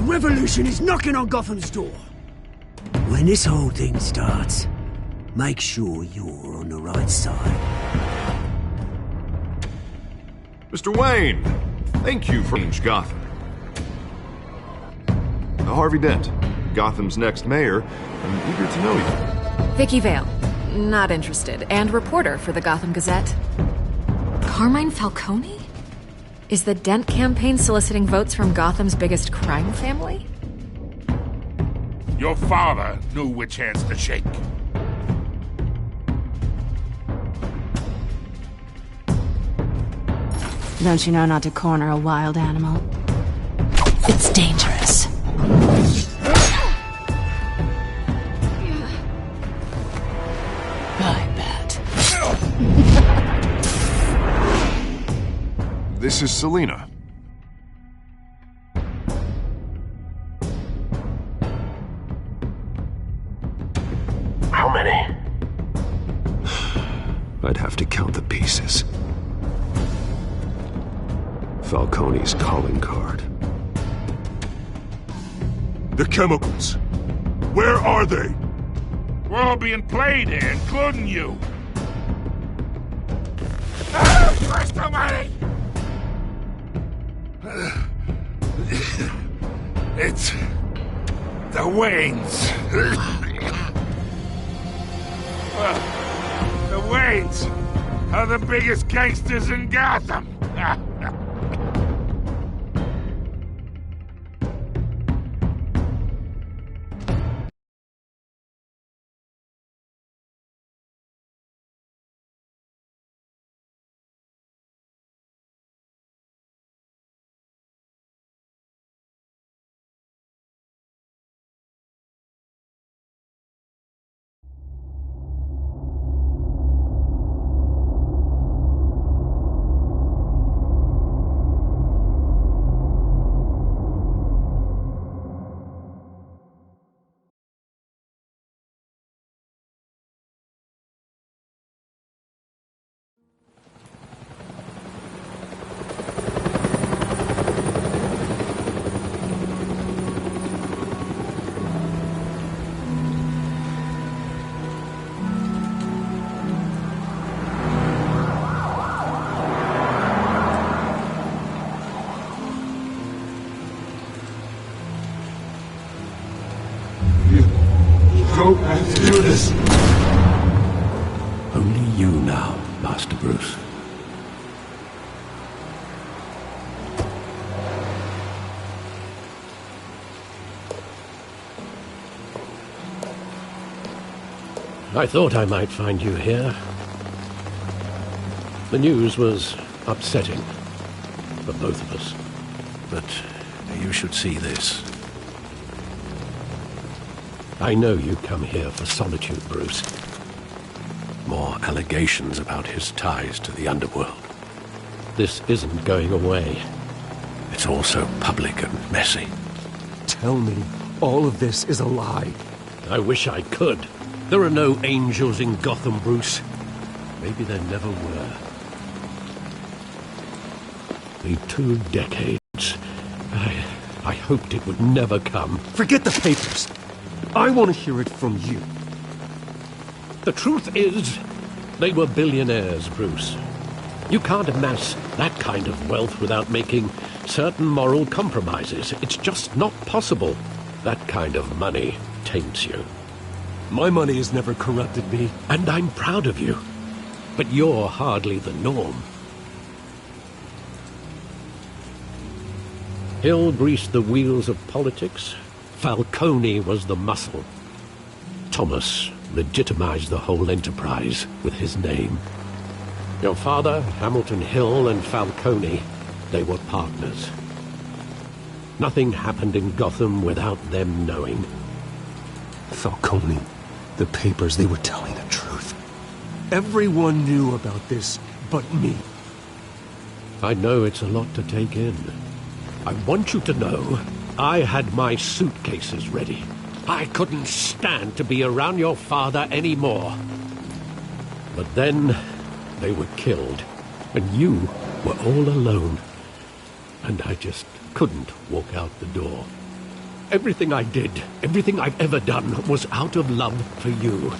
revolution is knocking on Gotham's door. When this whole thing starts, make sure you're on the right side. Mr. Wayne, thank you for change Gotham. Harvey Dent, Gotham's next mayor. I'm eager to know you. Vicky Vale, not interested, and reporter for the Gotham Gazette. Carmine Falcone? Is the Dent campaign soliciting votes from Gotham's biggest crime family? Your father knew which hands to shake. Don't you know not to corner a wild animal? It's dangerous. I bet. This is Selina. How many? I'd have to count the pieces. Falcone's calling card. The chemicals. Where are they? We're all being played here, including you. Christ almighty! It's the Waynes. The Waynes are the biggest gangsters in Gotham. Don't have to do this. Only you now, Master Bruce. I thought I might find you here. The news was upsetting for both of us. But you should see this. I know you come here for solitude, Bruce. More allegations about his ties to the underworld. This isn't going away. It's all so public and messy. Tell me all of this is a lie. I wish I could. There are no angels in Gotham, Bruce. Maybe there never were. The 2 decades. I hoped it would never come. Forget the papers. I want to hear it from you. The truth is, they were billionaires, Bruce. You can't amass that kind of wealth without making certain moral compromises. It's just not possible. That kind of money taints you. My money has never corrupted me. And I'm proud of you. But you're hardly the norm. Hill greased the wheels of politics. Falcone was the muscle. Thomas legitimized the whole enterprise with his name. Your father, Hamilton Hill, and Falcone, they were partners. Nothing happened in Gotham without them knowing. Falcone, the papers, they were telling the truth. Everyone knew about this but me. I know it's a lot to take in. I want you to know I had my suitcases ready. I couldn't stand to be around your father anymore. But then they were killed, and you were all alone. And I just couldn't walk out the door. Everything I did, everything I've ever done, was out of love for you.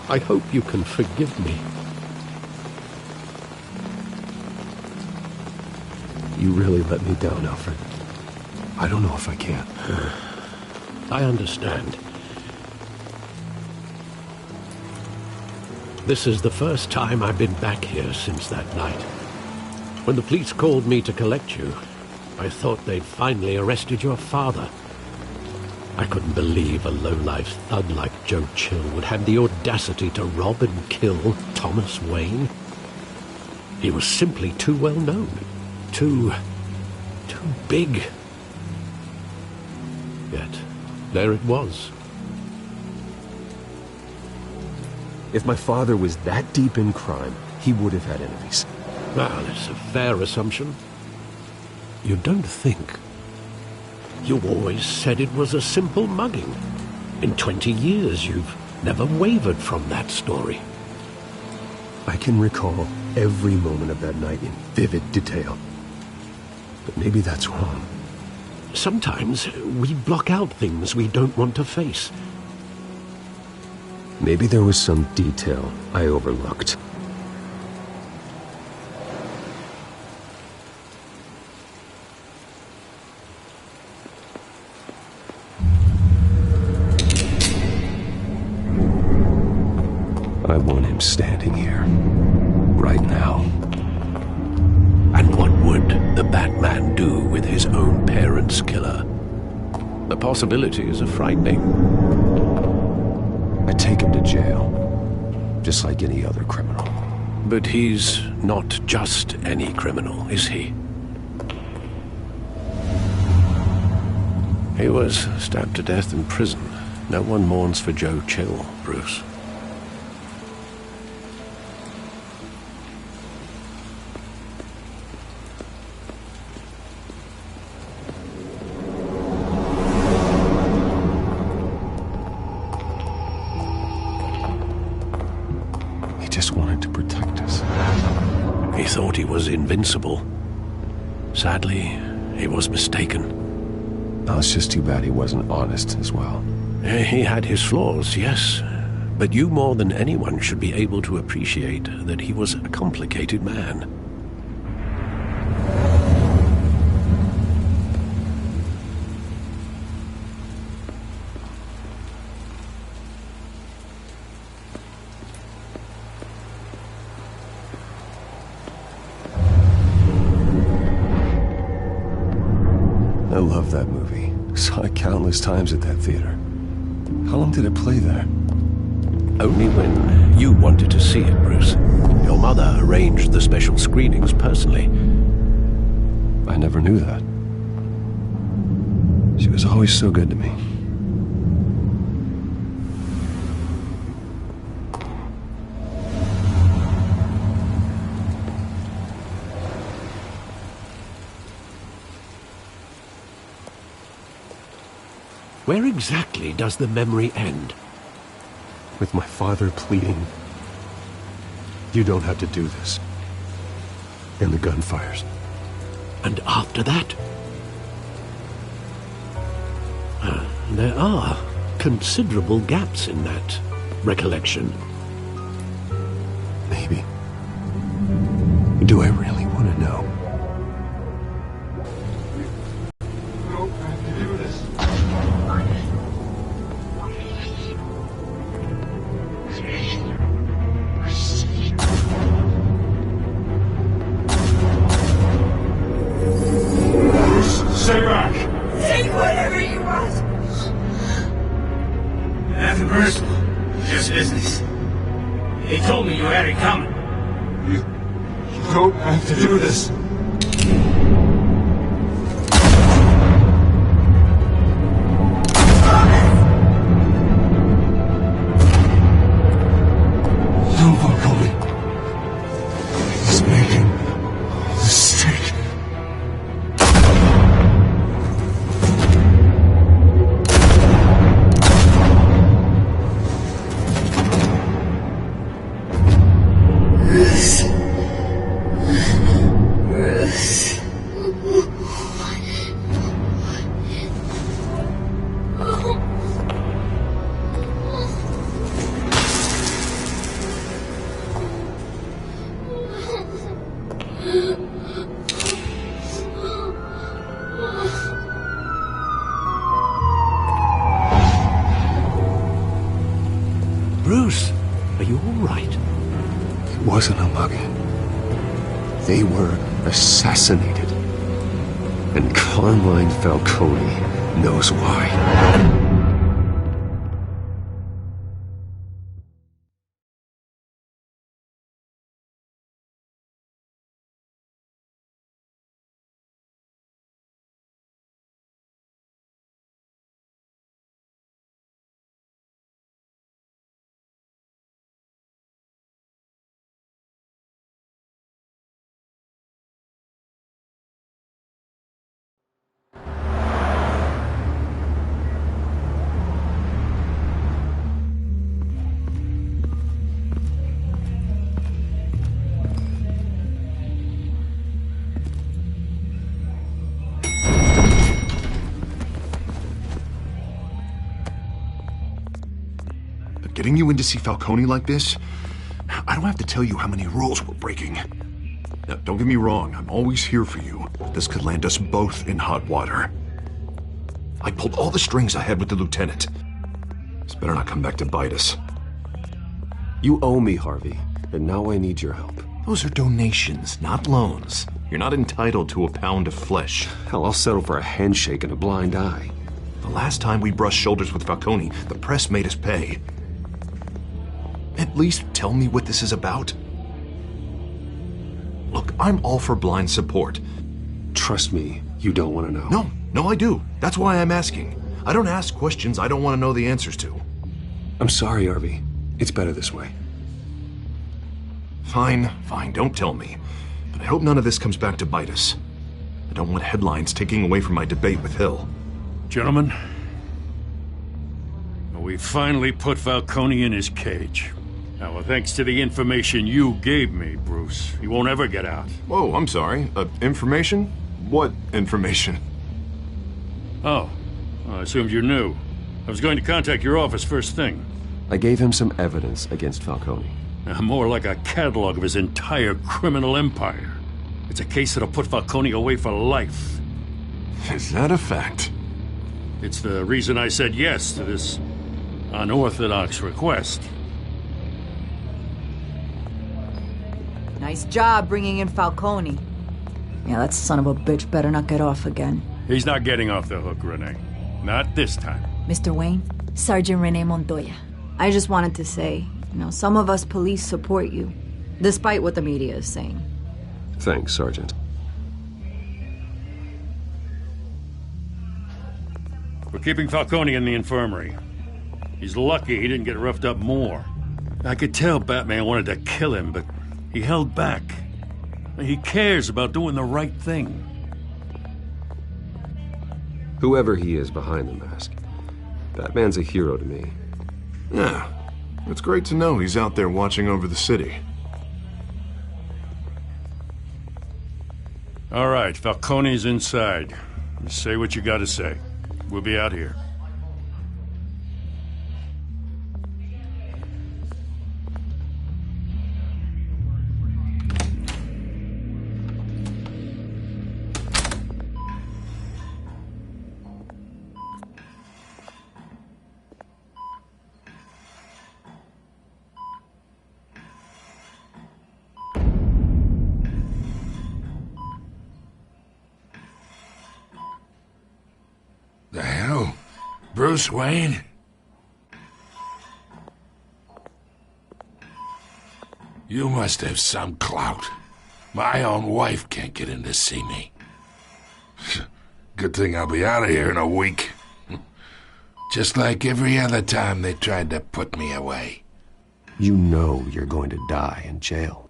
I hope you can forgive me. You really let me down, Alfred. I don't know if I can. I understand. This is the first time I've been back here since that night. When the police called me to collect you, I thought they'd finally arrested your father. I couldn't believe a low-life thug like Joe Chill would have the audacity to rob and kill Thomas Wayne. He was simply too well known. Too big. Yet, there it was. If my father was that deep in crime, he would have had enemies. Well, it's a fair assumption. You don't think. You always said it was a simple mugging. In 20 years, you've never wavered from that story. I can recall every moment of that night in vivid detail. But maybe that's wrong. Sometimes we block out things we don't want to face. Maybe there was some detail I overlooked. I want him standing here, right now. And what would the Batman do with his own parents' killer? The possibilities are frightening. I take him to jail, just like any other criminal. But he's not just any criminal, is he? He was stabbed to death in prison. No one mourns for Joe Chill, Bruce. Just wanted to protect us. He thought he was invincible. Sadly, he was mistaken. Oh, it's just too bad he wasn't honest as well. He had his flaws, yes. But you more than anyone should be able to appreciate that he was a complicated man. I love that movie. Saw it countless times at that theater. How long did it play there? Only when you wanted to see it, Bruce. Your mother arranged the special screenings personally. I never knew that. She was always so good to me. Where exactly does the memory end? With my father pleading, "You don't have to do this." And the gun fires. And after that? There are considerable gaps in that recollection. Maybe. Do I really want to know? Stay back! Take whatever you want! Nothing personal, just business. They told me you had it coming. You don't have to do this. Don't walk on me. He's making a mistake. Bruce, are you all right? It wasn't a mugging. They were assassinated. And Carmine Falcone knows why. Getting you in to see Falcone like this? I don't have to tell you how many rules we're breaking. Now, don't get me wrong, I'm always here for you. This could land us both in hot water. I pulled all the strings I had with the lieutenant. This better not come back to bite us. You owe me, Harvey, and now I need your help. Those are donations, not loans. You're not entitled to a pound of flesh. Hell, I'll settle for a handshake and a blind eye. The last time we brushed shoulders with Falcone, the press made us pay. At least tell me what this is about. Look, I'm all for blind support. Trust me, you don't want to know. No, I do. That's why I'm asking. I don't ask questions I don't want to know the answers to. I'm sorry, Harvey. It's better this way. Fine, don't tell me. But I hope none of this comes back to bite us. I don't want headlines taking away from my debate with Hill. Gentlemen, we finally put Falcone in his cage. Now, well, thanks to the information you gave me, Bruce, he won't ever get out. Whoa, I'm sorry. Information? What information? Oh, I assumed you knew. I was going to contact your office first thing. I gave him some evidence against Falcone. More like a catalog of his entire criminal empire. It's a case that'll put Falcone away for life. Is that a fact? It's the reason I said yes to this unorthodox request. Nice job bringing in Falcone. Yeah, that son of a bitch better not get off again. He's not getting off the hook, Renee. Not this time. Mr. Wayne, Sergeant Renee Montoya. I just wanted to say, some of us police support you, despite what the media is saying. Thanks, Sergeant. We're keeping Falcone in the infirmary. He's lucky he didn't get roughed up more. I could tell Batman wanted to kill him, but he held back. He cares about doing the right thing. Whoever he is behind the mask, Batman's a hero to me. Yeah, it's great to know he's out there watching over the city. All right, Falcone's inside. Just say what you gotta say. We'll be out here. The hell? Bruce Wayne? You must have some clout. My own wife can't get in to see me. Good thing I'll be out of here in a week. Just like every other time they tried to put me away. You know you're going to die in jail.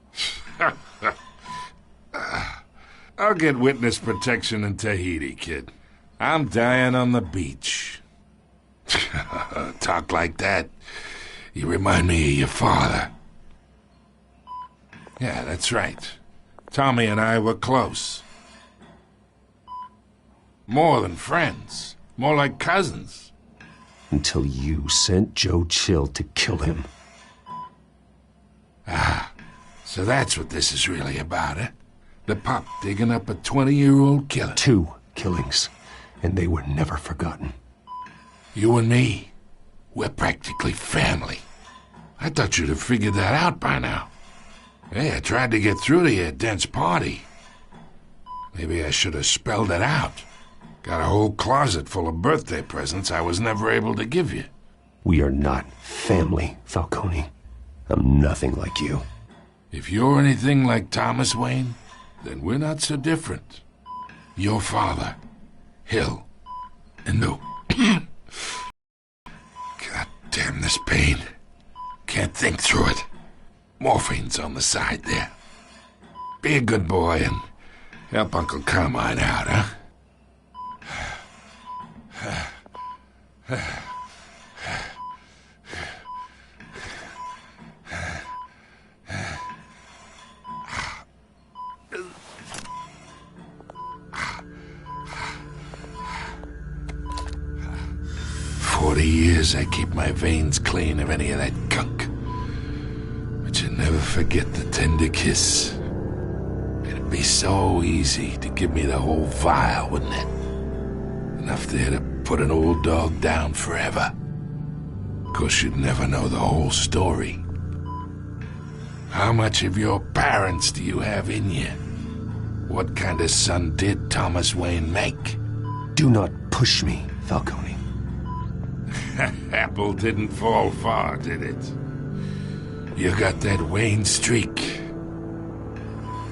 I'll get witness protection in Tahiti, kid. I'm dying on the beach. Talk like that. You remind me of your father. Yeah, that's right. Tommy and I were close. More than friends. More like cousins. Until you sent Joe Chill to kill him. Ah, so that's what this is really about, eh? The pup digging up a 20-year-old killer. 2 killings. And they were never forgotten. You and me, we're practically family. I thought you'd have figured that out by now. Hey, I tried to get through to you at Dent's party. Maybe I should have spelled it out. Got a whole closet full of birthday presents I was never able to give you. We are not family, Falcone. I'm nothing like you. If you're anything like Thomas Wayne, then we're not so different. Your father, Hill, and no. God damn this pain. Can't think through it. Morphine's on the side there. Be a good boy and help Uncle Carmine out, huh? 40 years I keep my veins clean of any of that gunk. But you never forget the tender kiss. It'd be so easy to give me the whole vial, wouldn't it? Enough there to put an old dog down forever. Of course, you'd never know the whole story. How much of your parents do you have in you? What kind of son did Thomas Wayne make? Do not push me, Falcone. Apple didn't fall far, did it? You got that Wayne streak.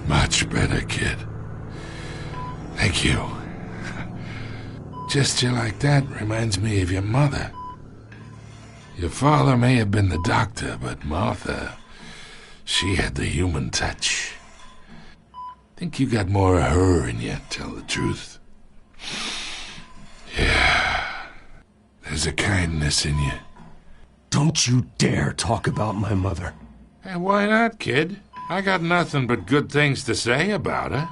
Much better, kid. Thank you. Gesture like that reminds me of your mother. Your father may have been the doctor, but Martha, she had the human touch. Think you got more of her in you, tell the truth. Yeah. There's a kindness in you. Don't you dare talk about my mother. Hey, why not, kid? I got nothing but good things to say about her.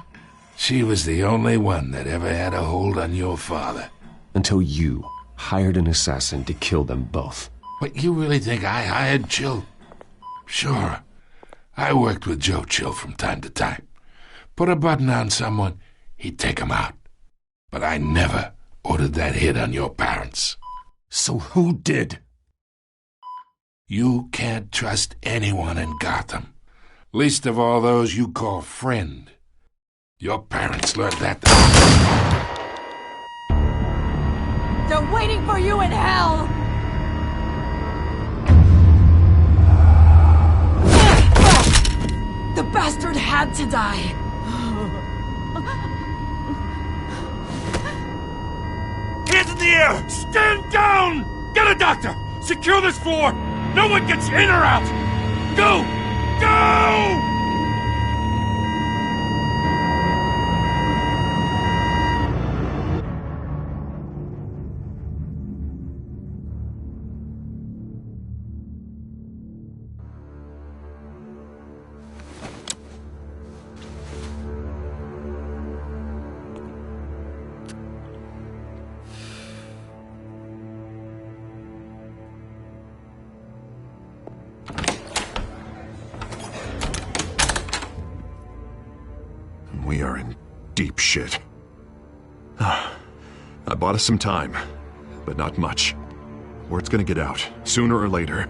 She was the only one that ever had a hold on your father. Until you hired an assassin to kill them both. What, you really think I hired Chill? Sure. I worked with Joe Chill from time to time. Put a button on someone, he'd take him out. But I never ordered that hit on your parents. So who did? You can't trust anyone in Gotham. Least of all those you call friend. Your parents learned that. They're waiting for you in hell! The bastard had to die! Hands in the air! Stand down! Get a doctor! Secure this floor! No one gets in or out! Go! Go! We are in deep shit. I bought us some time, but not much. Word's gonna get out, sooner or later.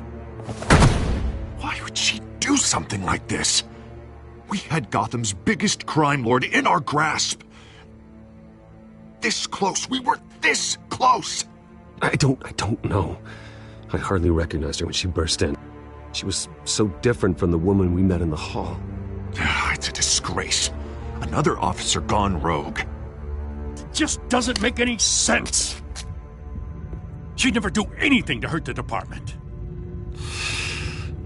Why would she do something like this? We had Gotham's biggest crime lord in our grasp. This close. We were this close. I don't know. I hardly recognized her when she burst in. She was so different from the woman we met in the hall. It's a disgrace. Another officer gone rogue. It just doesn't make any sense. She'd never do anything to hurt the department.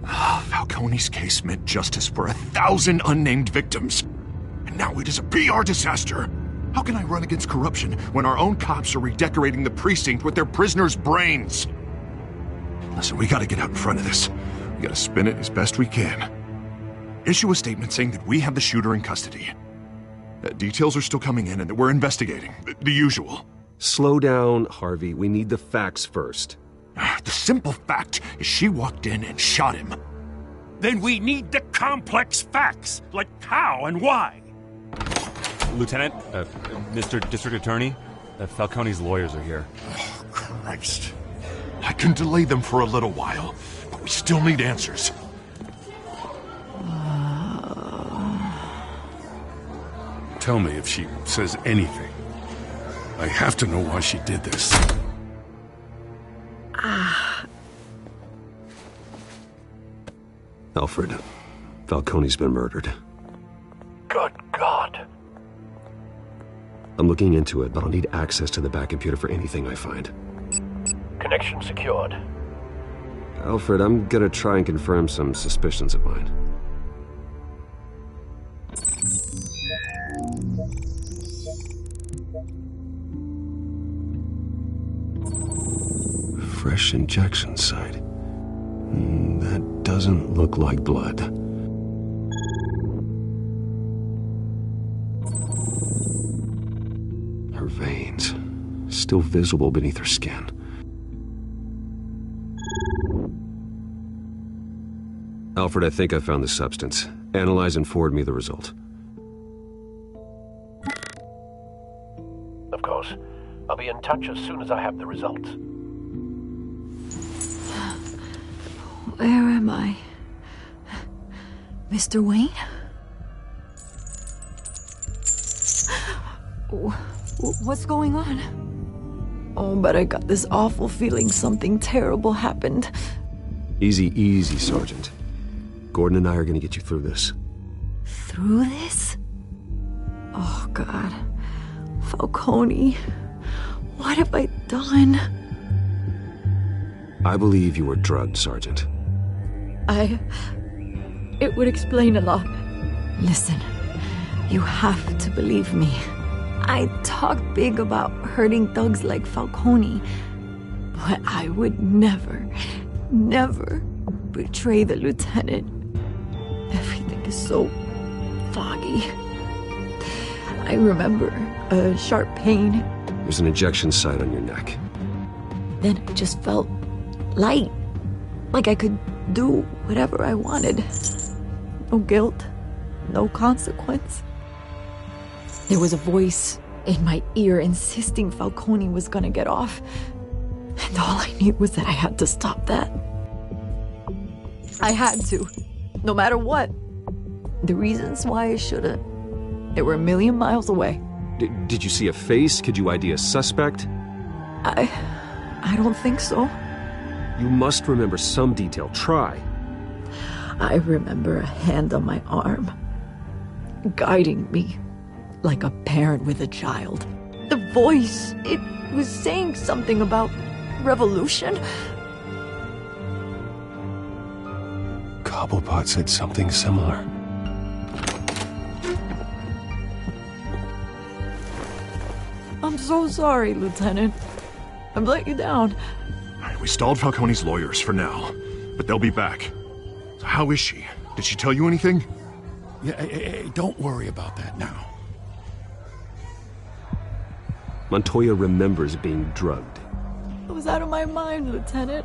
Falcone's case meant justice for 1,000 unnamed victims. And now it is a PR disaster. How can I run against corruption when our own cops are redecorating the precinct with their prisoners' brains? Listen, we gotta get out in front of this. We gotta spin it as best we can. Issue a statement saying that we have the shooter in custody. Details are still coming in and that we're investigating. The usual. Slow down, Harvey. We need the facts first. The simple fact is she walked in and shot him. Then we need the complex facts, like how and why. Lieutenant, Mr. District Attorney, Falcone's lawyers are here. Oh, Christ. I can delay them for a little while, but We still need answers. Tell me if she says anything. I have to know why she did this. Alfred, Falcone's been murdered. Good God. I'm looking into it, but I'll need access to the back computer for anything I find. Connection secured. Alfred, I'm gonna try and confirm some suspicions of mine. Fresh injection site. That doesn't look like blood. Her veins, still visible beneath her skin. Alfred, I think I found the substance. Analyze and forward me the result. Of course. I'll be in touch as soon as I have the results. Where am I? Mr. Wayne? What's going on? Oh, but I got this awful feeling something terrible happened. Easy, easy, Sergeant. Gordon and I are gonna get you through this. Through this? Oh, God. Falcone. What have I done? I believe you were drugged, Sergeant. It would explain a lot. Listen, you have to believe me. I talk big about hurting thugs like Falcone, but I would never betray the lieutenant. Everything is so foggy. I remember a sharp pain. There's an injection site on your neck. Then it just felt light. Like I could do whatever I wanted. No guilt, no consequence. There was a voice in my ear insisting Falcone was gonna get off. And all I knew was that I had to stop that. I had to, no matter what. The reasons why I shouldn't, they were a million miles away. Did you see a face? Could you ID a suspect? I don't think so. You must remember some detail. Try. I remember a hand on my arm, guiding me like a parent with a child. The voice, it was saying something about revolution. Cobblepot said something similar. I'm so sorry, Lieutenant. I've let you down. We stalled Falcone's lawyers for now, but they'll be back. So how is she? Did she tell you anything? Yeah, hey, don't worry about that now. Montoya remembers being drugged. I was out of my mind, Lieutenant.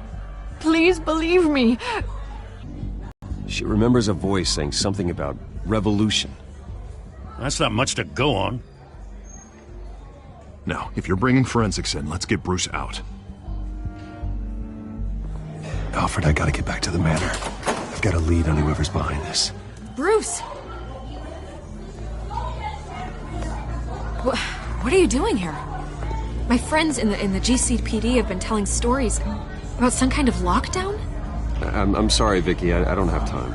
Please believe me. She remembers a voice saying something about revolution. That's not much to go on. Now, if you're bringing forensics in, let's get Bruce out. Alfred, I gotta get back to the manor. I've got a lead on whoever's behind this. Bruce! What are you doing here? My friends in the GCPD have been telling stories about some kind of lockdown? I'm sorry, Vicky. I don't have time.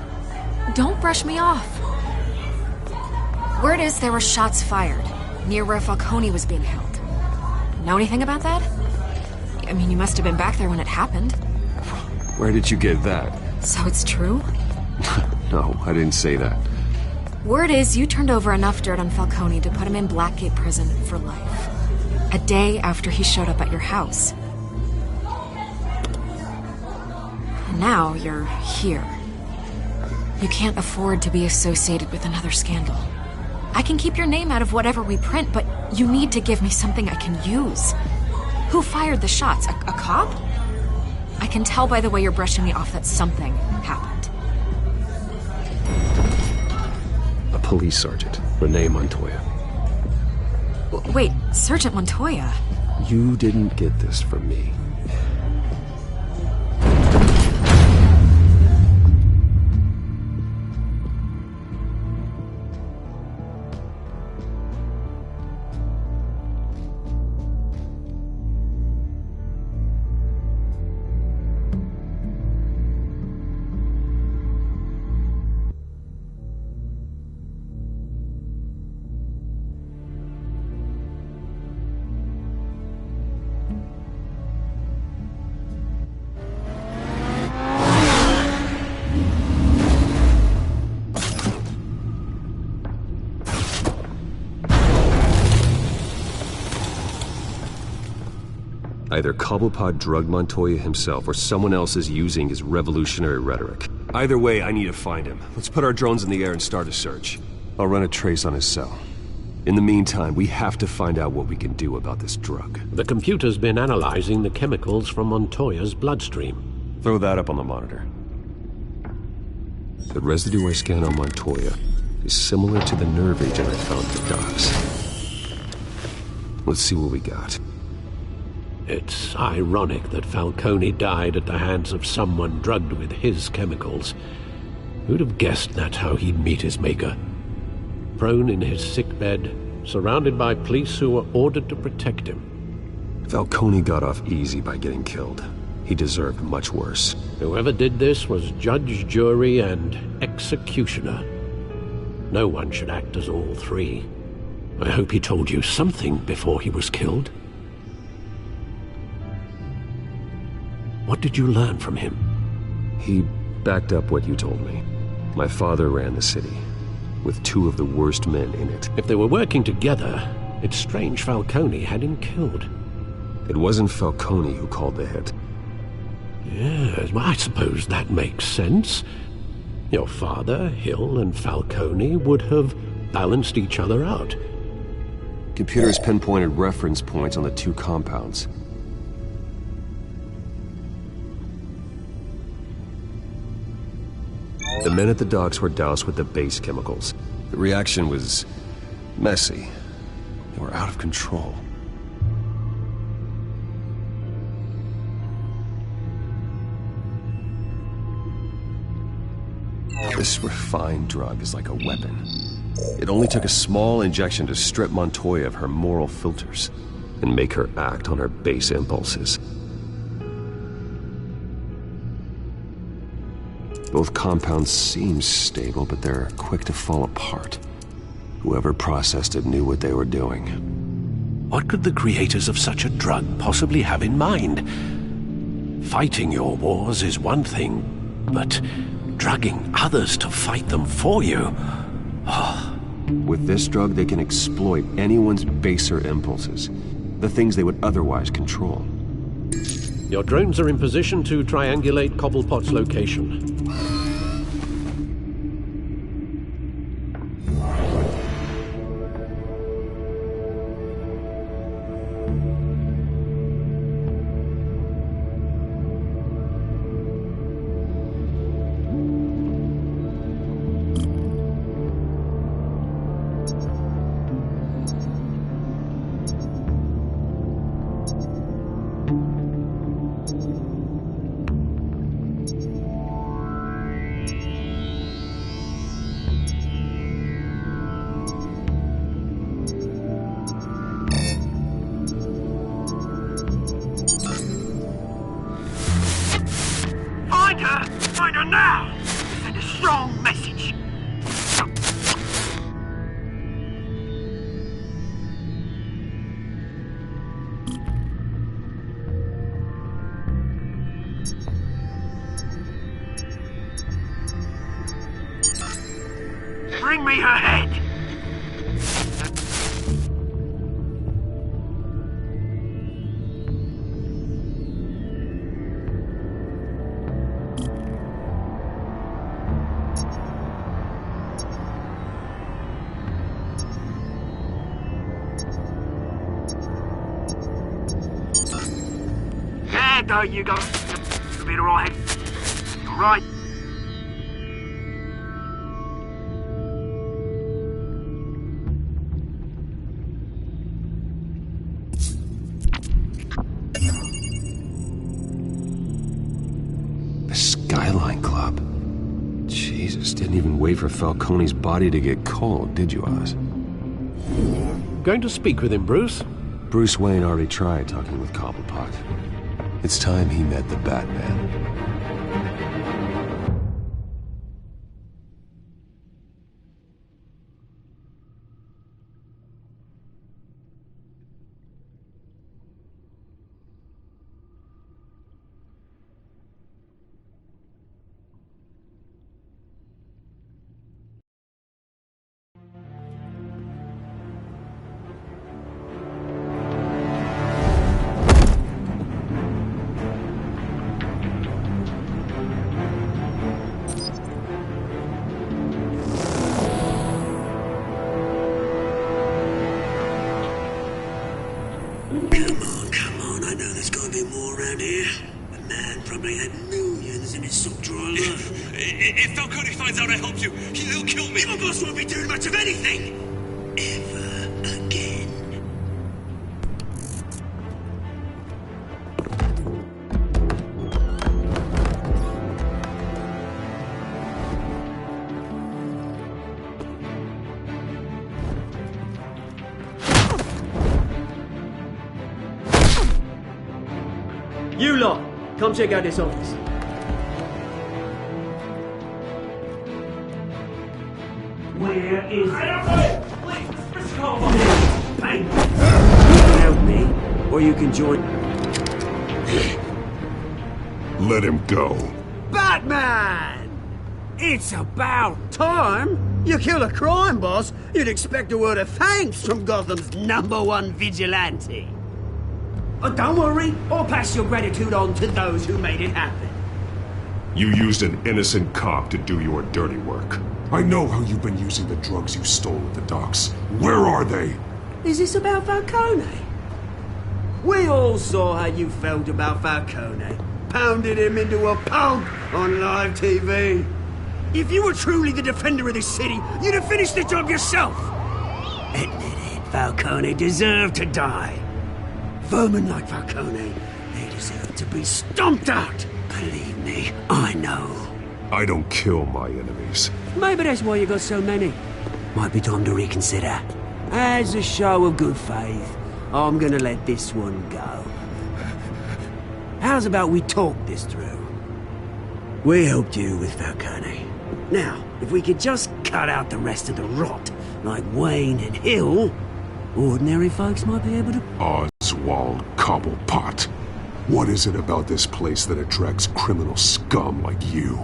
Don't brush me off. Word is there were shots fired near where Falcone was being held. Know anything about that? I mean, you must have been back there when it happened. Where did you get that? So it's true? No, I didn't say that. Word is you turned over enough dirt on Falcone to put him in Blackgate Prison for life. A day after he showed up at your house. And now you're here. You can't afford to be associated with another scandal. I can keep your name out of whatever we print, but you need to give me something I can use. Who fired the shots? A cop? I can tell by the way you're brushing me off that something happened. A police sergeant, Renee Montoya. Wait, Sergeant Montoya? You didn't get this from me. Either Cobblepot drugged Montoya himself, or someone else is using his revolutionary rhetoric. Either way, I need to find him. Let's put our drones in the air and start a search. I'll run a trace on his cell. In the meantime, we have to find out what we can do about this drug. The computer's been analyzing the chemicals from Montoya's bloodstream. Throw that up on the monitor. The residue I scanned on Montoya is similar to the nerve agent I found at the docks. Let's see what we got. It's ironic that Falcone died at the hands of someone drugged with his chemicals. Who'd have guessed that's how he'd meet his maker? Prone in his sickbed, surrounded by police who were ordered to protect him. Falcone got off easy by getting killed. He deserved much worse. Whoever did this was judge, jury, and executioner. No one should act as all three. I hope he told you something before he was killed. What did you learn from him? He backed up what you told me. My father ran the city, with two of the worst men in it. If they were working together, it's strange Falcone had him killed. It wasn't Falcone who called the hit. Yes, well, I suppose that makes sense. Your father, Hill, and Falcone would have balanced each other out. Computers pinpointed reference points on the two compounds. The men at the docks were doused with the base chemicals. The reaction was messy. They were out of control. This refined drug is like a weapon. It only took a small injection to strip Montoya of her moral filters and make her act on her base impulses. Both compounds seem stable, but they're quick to fall apart. Whoever processed it knew what they were doing. What could the creators of such a drug possibly have in mind? Fighting your wars is one thing, but drugging others to fight them for you? With this drug, they can exploit anyone's baser impulses, the things they would otherwise control. Your drones are in position to triangulate Cobblepot's location. Find her now! Send a strong message. Bring me her head! There you go. You'll be alright. Alright. The Skyline Club. Jesus, didn't even wait for Falcone's body to get cold, did you, Oz? Going to speak with him, Bruce? Bruce Wayne already tried talking with Cobblepot. It's time he met the Batman. few more around here. The man probably had millions in his sock drawer alone. If Falcone finds out I helped you, he'll kill me. Your boss won't be doing much of anything. Ever again. You lot, come check out this office. Where is... I don't know! Please, Mr. Columbine! Bang! You can help me, or you can join... Let him go. Batman! It's about time! You kill a crime boss, you'd expect a word of thanks from Gotham's #1 vigilante. Oh, don't worry, I'll pass your gratitude on to those who made it happen. You used an innocent cop to do your dirty work. I know how you've been using the drugs you stole at the docks. Where are they? Is this about Falcone? We all saw how you felt about Falcone. Pounded him into a pulp on live TV. If you were truly the defender of this city, you'd have finished the job yourself. Admit it, Falcone deserved to die. Vermin like Falcone, they deserve to be stomped out. Believe me, I know. I don't kill my enemies. Maybe that's why you got so many. Might be time to reconsider. As a show of good faith, I'm gonna let this one go. How's about we talk this through? We helped you with Falcone. Now, if we could just cut out the rest of the rot, like Wayne and Hill, ordinary folks might be able to... Oswald Cobblepot. What is it about this place that attracts criminal scum like you?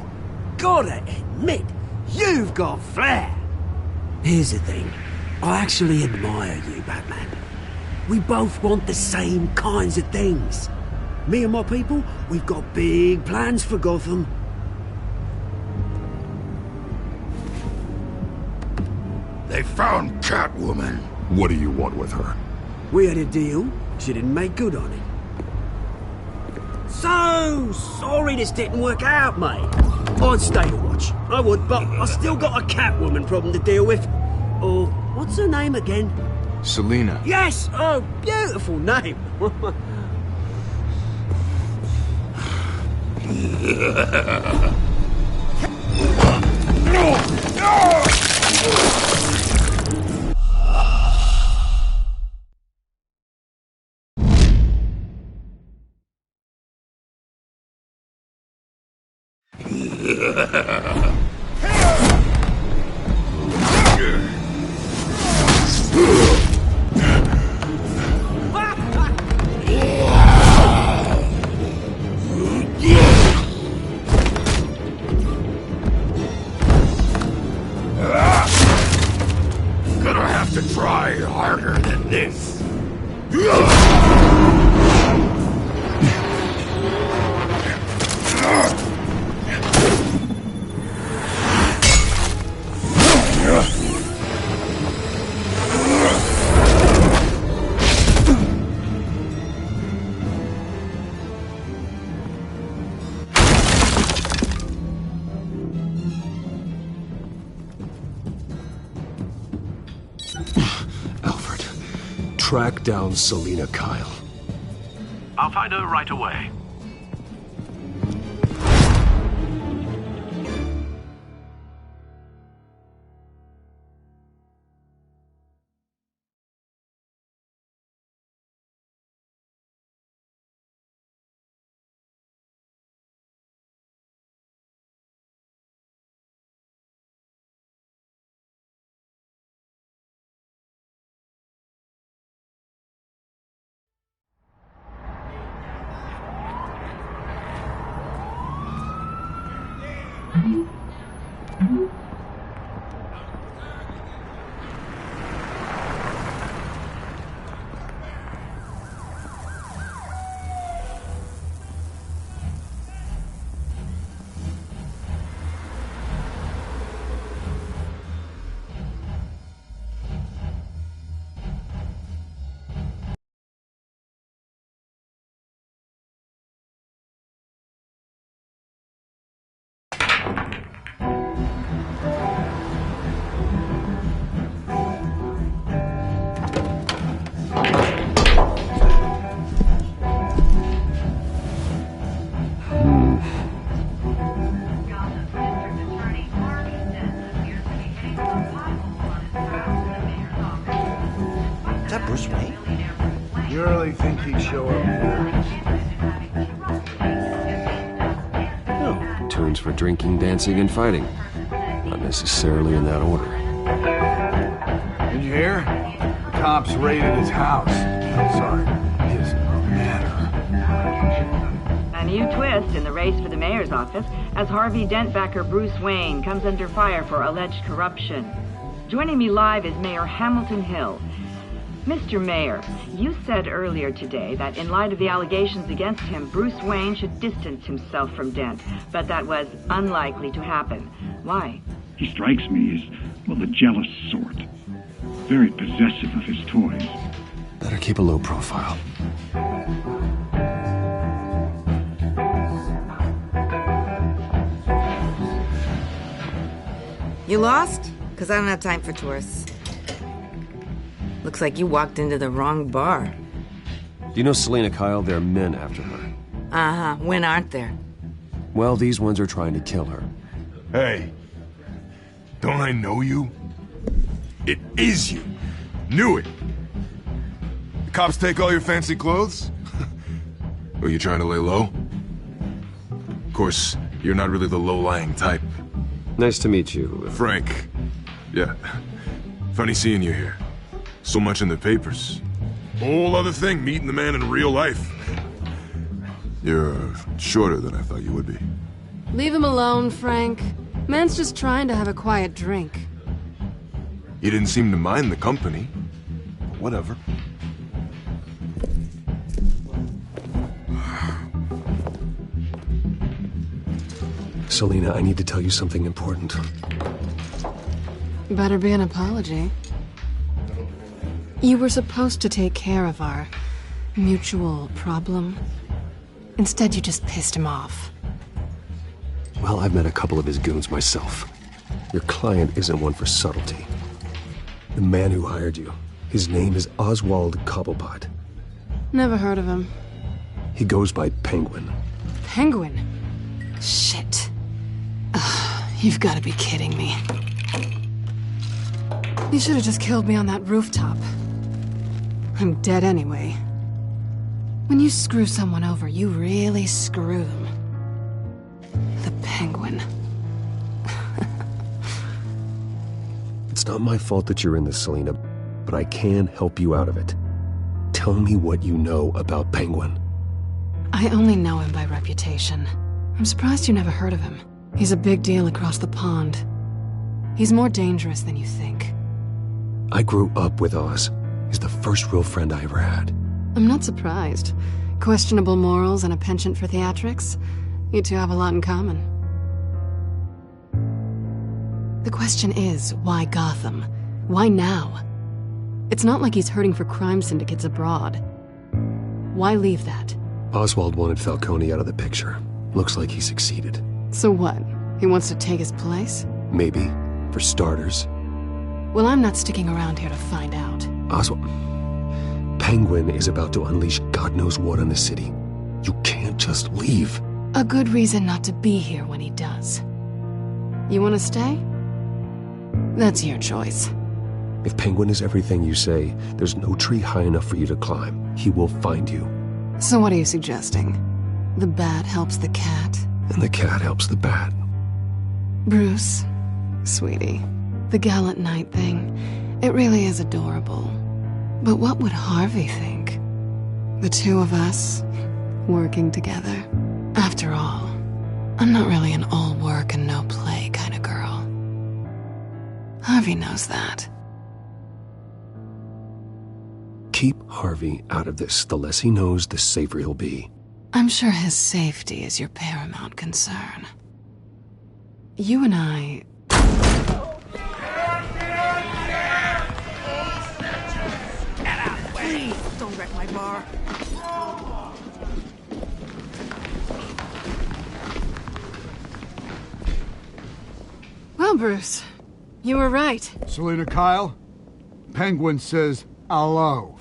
Gotta admit, you've got flair. Here's the thing. I actually admire you, Batman. We both want the same kinds of things. Me and my people, we've got big plans for Gotham. They found Catwoman. What do you want with her? We had a deal. She didn't make good on it. So sorry this didn't work out, mate. I'd stay to watch. I would, but I still got a Catwoman problem to deal with. Or, what's her name again? Selina. Yes! Oh, beautiful name. Gonna have to try harder than this. Alfred, track down Selina Kyle. I'll find her right away. surely think he'd show up here. Oh, tunes for drinking, dancing, and fighting. Not necessarily in that order. Did you hear? The cops raided his house. Sorry, his manor. A new twist in the race for the mayor's office as Harvey Dent backer Bruce Wayne comes under fire for alleged corruption. Joining me live is Mayor Hamilton Hill. Mr. Mayor, you said earlier today that in light of the allegations against him, Bruce Wayne should distance himself from Dent, but that was unlikely to happen. Why? He strikes me as, well, the jealous sort. Very possessive of his toys. Better keep a low profile. You lost? Because I don't have time for tourists. Looks like you walked into the wrong bar. Do you know Selena Kyle? There are men after her. Uh-huh. When aren't there? Well, these ones are trying to kill her. Hey, don't I know you? It is you. Knew it. The cops take all your fancy clothes? Are you trying to lay low? Of course, you're not really the low-lying type. Nice to meet you. Frank. Yeah. Funny seeing you here. So much in the papers. Whole other thing, meeting the man in real life. You're shorter than I thought you would be. Leave him alone, Frank. Man's just trying to have a quiet drink. You didn't seem to mind the company. Whatever. Selena, I need to tell you something important. Better be an apology. You were supposed to take care of our mutual problem. Instead, you just pissed him off. Well, I've met a couple of his goons myself. Your client isn't one for subtlety. The man who hired you, his name is Oswald Cobblepot. Never heard of him. He goes by Penguin. Penguin? Shit. Ugh, you've got to be kidding me. You should have just killed me on that rooftop. I'm dead anyway. When you screw someone over, you really screw them. The Penguin. It's not my fault that you're in this, Selena, but I can help you out of it. Tell me what you know about Penguin. I only know him by reputation. I'm surprised you never heard of him. He's a big deal across the pond. He's more dangerous than you think. I grew up with Oz. He's the first real friend I ever had. I'm not surprised. Questionable morals and a penchant for theatrics. You two have a lot in common. The question is, why Gotham? Why now? It's not like he's hurting for crime syndicates abroad. Why leave that? Oswald wanted Falcone out of the picture. Looks like he succeeded. So what? He wants to take his place? Maybe. For starters. Well, I'm not sticking around here to find out. Oswald... Penguin is about to unleash God knows what on the city. You can't just leave. A good reason not to be here when he does. You want to stay? That's your choice. If Penguin is everything you say, there's no tree high enough for you to climb. He will find you. So what are you suggesting? The bat helps the cat? And the cat helps the bat. Bruce, sweetie, the gallant knight thing, it really is adorable. But what would Harvey think? The two of us, working together. After all, I'm not really an all work and no play kind of girl. Harvey knows that. Keep Harvey out of this. The less he knows, the safer he'll be. I'm sure his safety is your paramount concern. You and I... Please, don't wreck my bar. Well, Bruce, you were right. Selena Kyle, Penguin says hello.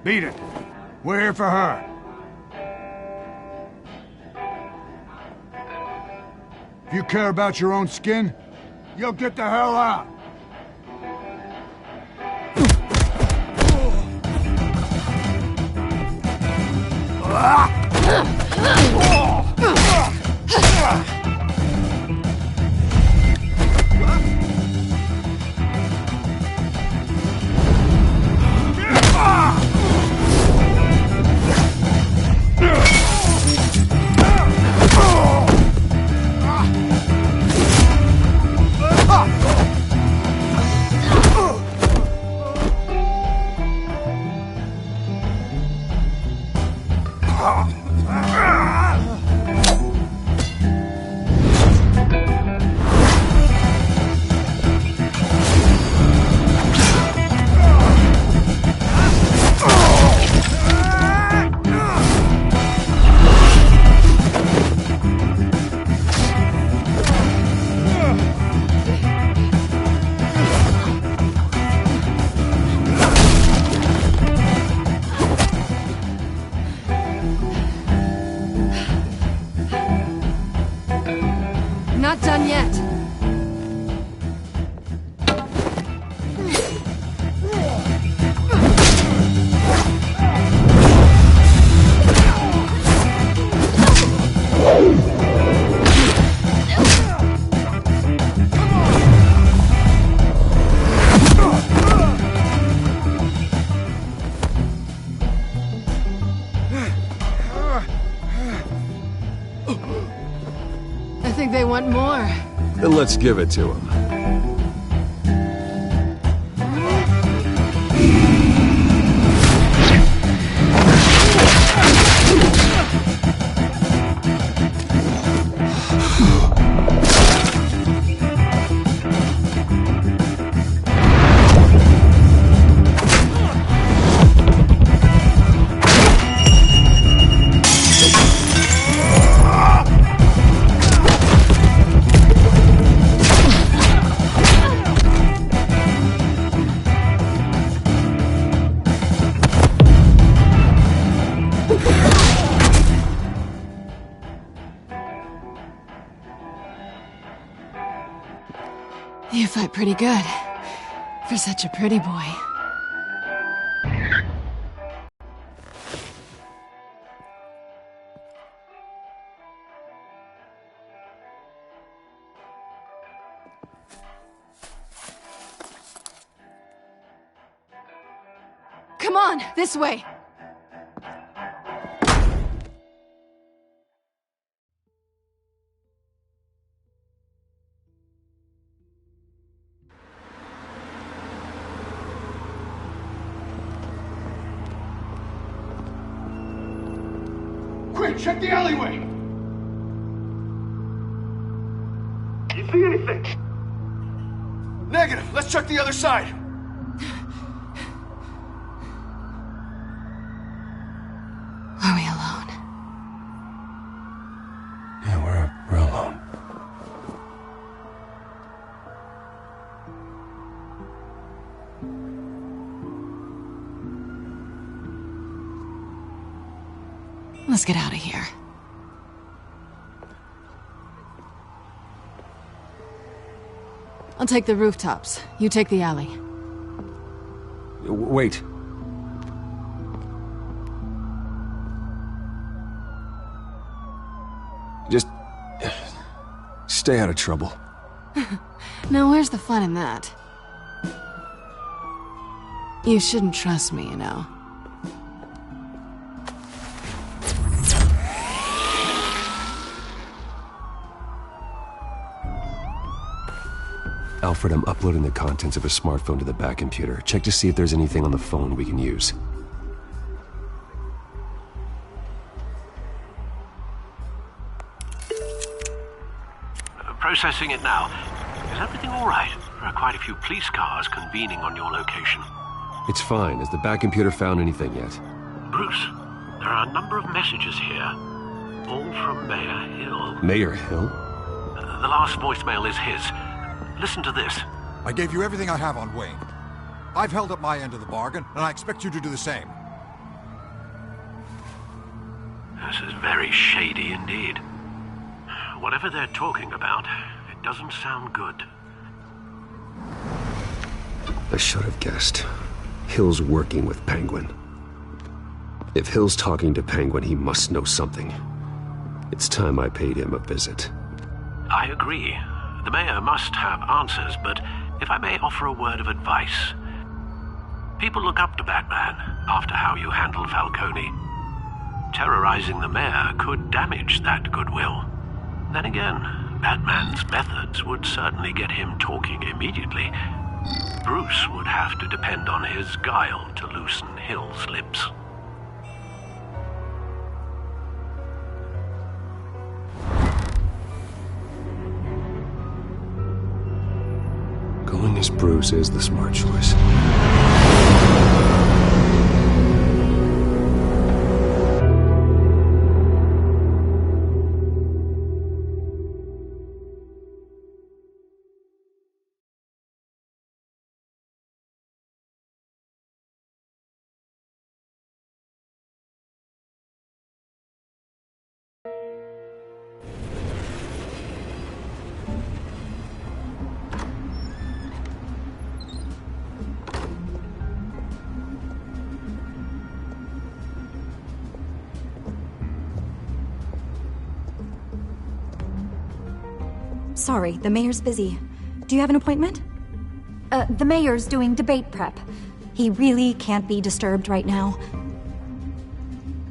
Beat it. We're here for her. If you care about your own skin, you'll get the hell out. Not done yet. I think they want more. Then let's give it to him. You fight pretty good. For such a pretty boy. Come on, this way! Quick, check the alleyway! You see anything? Negative. Let's check the other side. Are we alone? Yeah, we're alone. Let's get out of here. I'll take the rooftops. You take the alley. Wait. Just stay out of trouble. Now, where's the fun in that? You shouldn't trust me, you know. Alfred, I'm uploading the contents of a smartphone to the back computer. Check to see if there's anything on the phone we can use. Processing it now. Is everything all right? There are quite a few police cars convening on your location. It's fine. Has the back computer found anything yet? Bruce, there are a number of messages here. All from Mayor Hill. Mayor Hill? The last voicemail is his. Listen to this. I gave you everything I have on Wayne. I've held up my end of the bargain, and I expect you to do the same. This is very shady indeed. whatever they're talking about, it doesn't sound good. I should have guessed. Hill's working with Penguin. If Hill's talking to Penguin, he must know something. It's time I paid him a visit. I agree. The mayor must have answers, but if I may offer a word of advice. People look up to Batman after how you handled Falcone. Terrorizing the mayor could damage that goodwill. Then again, Batman's methods would certainly get him talking immediately. Bruce would have to depend on his guile to loosen Hill's lips. Going as Bruce is the smart choice. Sorry, the mayor's busy. Do you have an appointment? The mayor's doing debate prep. He really can't be disturbed right now.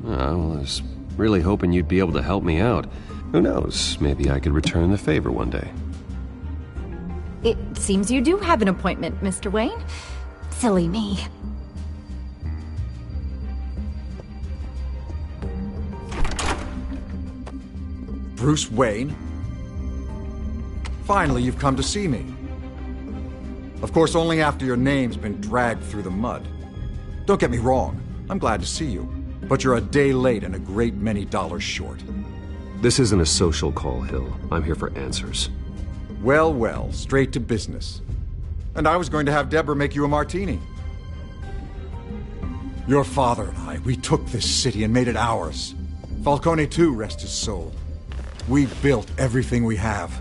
I was really hoping you'd be able to help me out. Who knows, maybe I could return the favor one day. It seems you do have an appointment, Mr. Wayne. Silly me. Bruce Wayne? Finally, you've come to see me. Of course, only after your name's been dragged through the mud. Don't get me wrong, I'm glad to see you. But you're a day late and a great many dollars short. This isn't a social call, Hill. I'm here for answers. Well, well, straight to business. And I was going to have Deborah make you a martini. Your father and I, we took this city and made it ours. Falcone too, rest his soul. We built everything we have.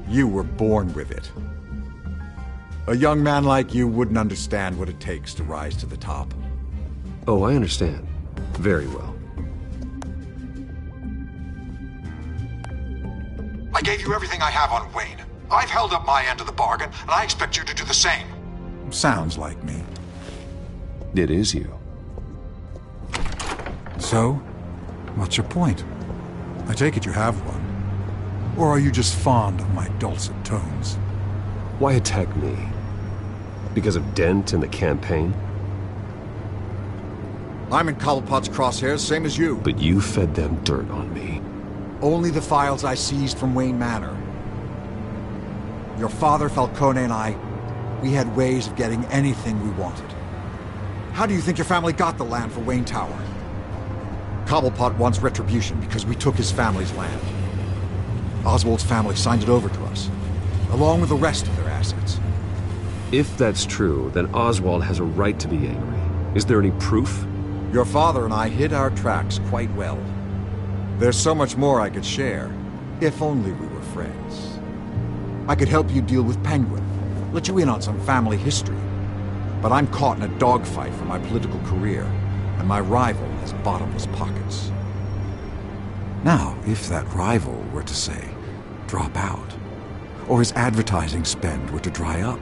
You were born with it. A young man like you wouldn't understand what it takes to rise to the top. Oh, I understand. Very well. I gave you everything I have on Wayne. I've held up my end of the bargain, and I expect you to do the same. Sounds like me. It is you. So, what's your point? I take it you have one. Or are you just fond of my dulcet tones? Why attack me? Because of Dent and the campaign? I'm in Cobblepot's crosshairs, same as you. But you fed them dirt on me. Only the files I seized from Wayne Manor. Your father, Falcone, and I, we had ways of getting anything we wanted. How do you think your family got the land for Wayne Tower? Cobblepot wants retribution because we took his family's land. Oswald's family signed it over to us, along with the rest of their assets. If that's true, then Oswald has a right to be angry. Is there any proof? Your father and I hid our tracks quite well. There's so much more I could share, if only we were friends. I could help you deal with Penguin, let you in on some family history. But I'm caught in a dogfight for my political career, and my rival has bottomless pockets. Now, if that rival were to say, drop out, or his advertising spend were to dry up,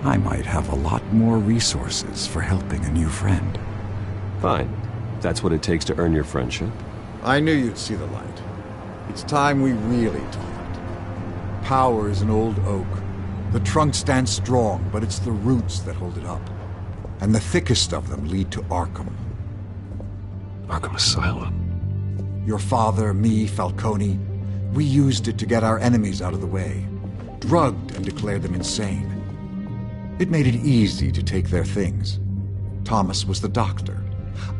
I might have a lot more resources for helping a new friend. Fine. That's what it takes to earn your friendship. I knew you'd see the light. It's time we really talked. Power is an old oak. The trunk stands strong, but it's the roots that hold it up. And the thickest of them lead to Arkham. Arkham Asylum? Your father, me, Falcone, we used it to get our enemies out of the way. Drugged and declared them insane. It made it easy to take their things. Thomas was the doctor.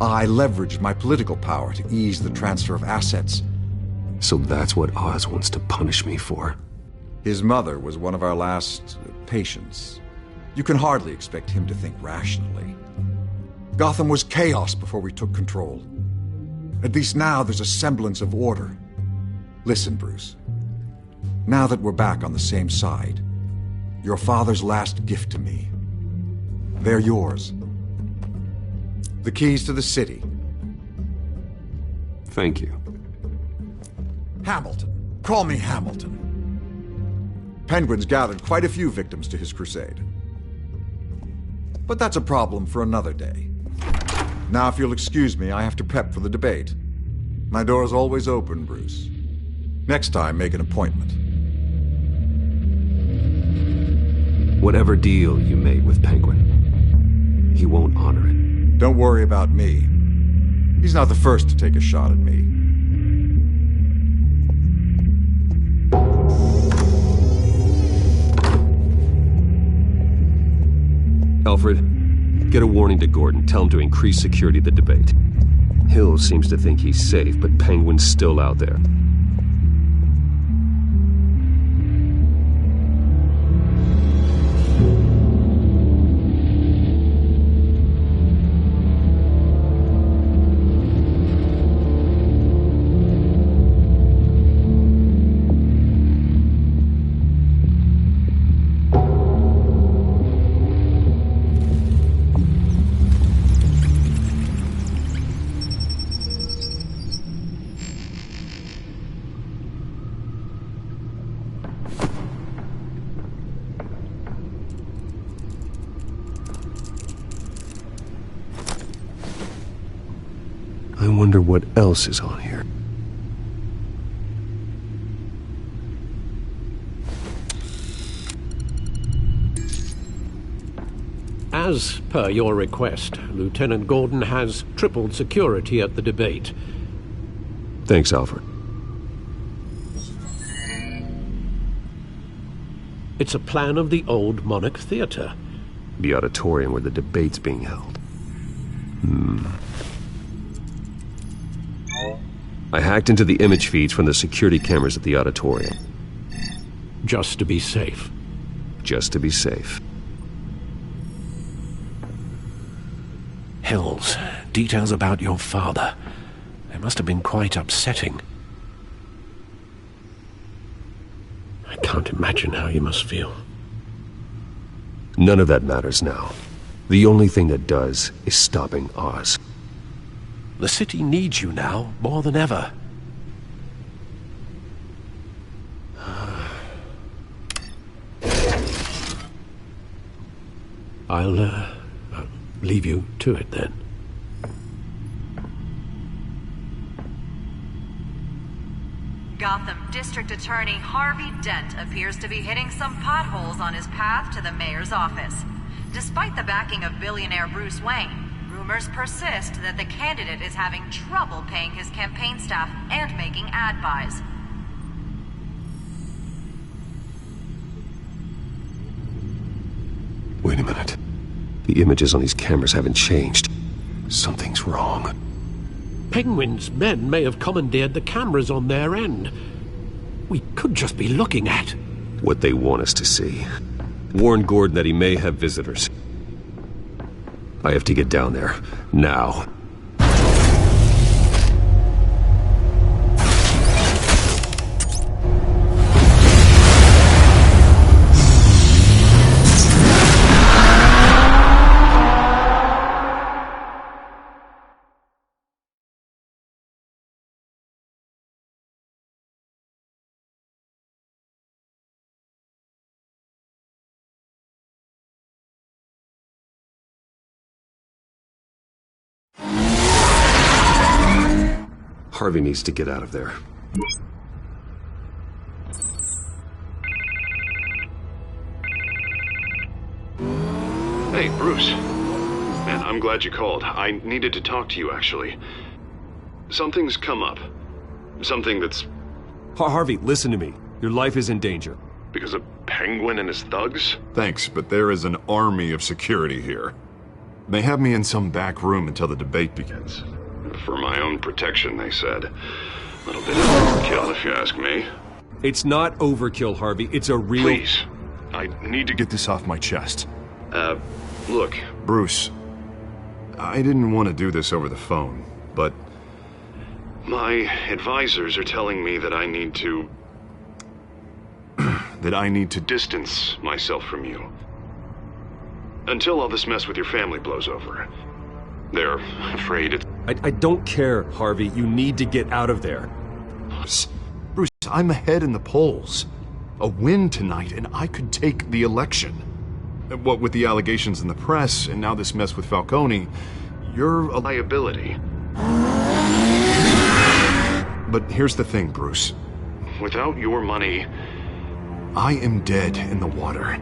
I leveraged my political power to ease the transfer of assets. So that's what Oz wants to punish me for? His mother was one of our last patients. You can hardly expect him to think rationally. Gotham was chaos before we took control. At least now there's a semblance of order. Listen, Bruce. Now that we're back on the same side, your father's last gift to me, they're yours. The keys to the city. Thank you. Hamilton. Call me Hamilton. Penguin's gathered quite a few victims to his crusade. But that's a problem for another day. Now, if you'll excuse me, I have to prep for the debate. My door's always open, Bruce. Next time, make an appointment. Whatever deal you made with Penguin, he won't honor it. Don't worry about me. He's not the first to take a shot at me. Alfred, get a warning to Gordon. Tell him to increase security at the debate. Hill seems to think he's safe, but Penguin's still out there. I wonder what else is on here. As per your request, Lieutenant Gordon has tripled security at the debate. Thanks, Alfred. It's a plan of the old Monarch Theater. The auditorium where the debate's being held. I hacked into the image feeds from the security cameras at the auditorium. Just to be safe. Just to be safe. Hills, details about your father. They must have been quite upsetting. I can't imagine how you must feel. None of that matters now. The only thing that does is stopping Oz. The city needs you now, more than ever. I'll leave you to it then. Gotham District Attorney Harvey Dent appears to be hitting some potholes on his path to the mayor's office. Despite the backing of billionaire Bruce Wayne, rumors persist that the candidate is having trouble paying his campaign staff and making ad buys. Wait a minute. The images on these cameras haven't changed. Something's wrong. Penguin's men may have commandeered the cameras on their end. We could just be looking at what they want us to see. Warn Gordon that he may have visitors. I have to get down there. Now. Harvey needs to get out of there. Hey, Bruce. Man, I'm glad you called. I needed to talk to you, actually. Something's come up. Something that's... Harvey, listen to me. Your life is in danger. Because of Penguin and his thugs? Thanks, but there is an army of security here. They have me in some back room until the debate begins. For my own protection, they said. A little bit of overkill, if you ask me. It's not overkill, Harvey. It's a real... Please. I need to get this off my chest. Look. Bruce, I didn't want to do this over the phone, but My advisors are telling me that I need to... that I need to distance myself from you. Until all this mess with your family blows over. They're afraid it's... I don't care, Harvey. You need to get out of there. Bruce, I'm ahead in the polls. A win tonight, and I could take the election. What with the allegations in the press, and now this mess with Falcone, you're a liability. But here's the thing, Bruce. Without your money, I am dead in the water.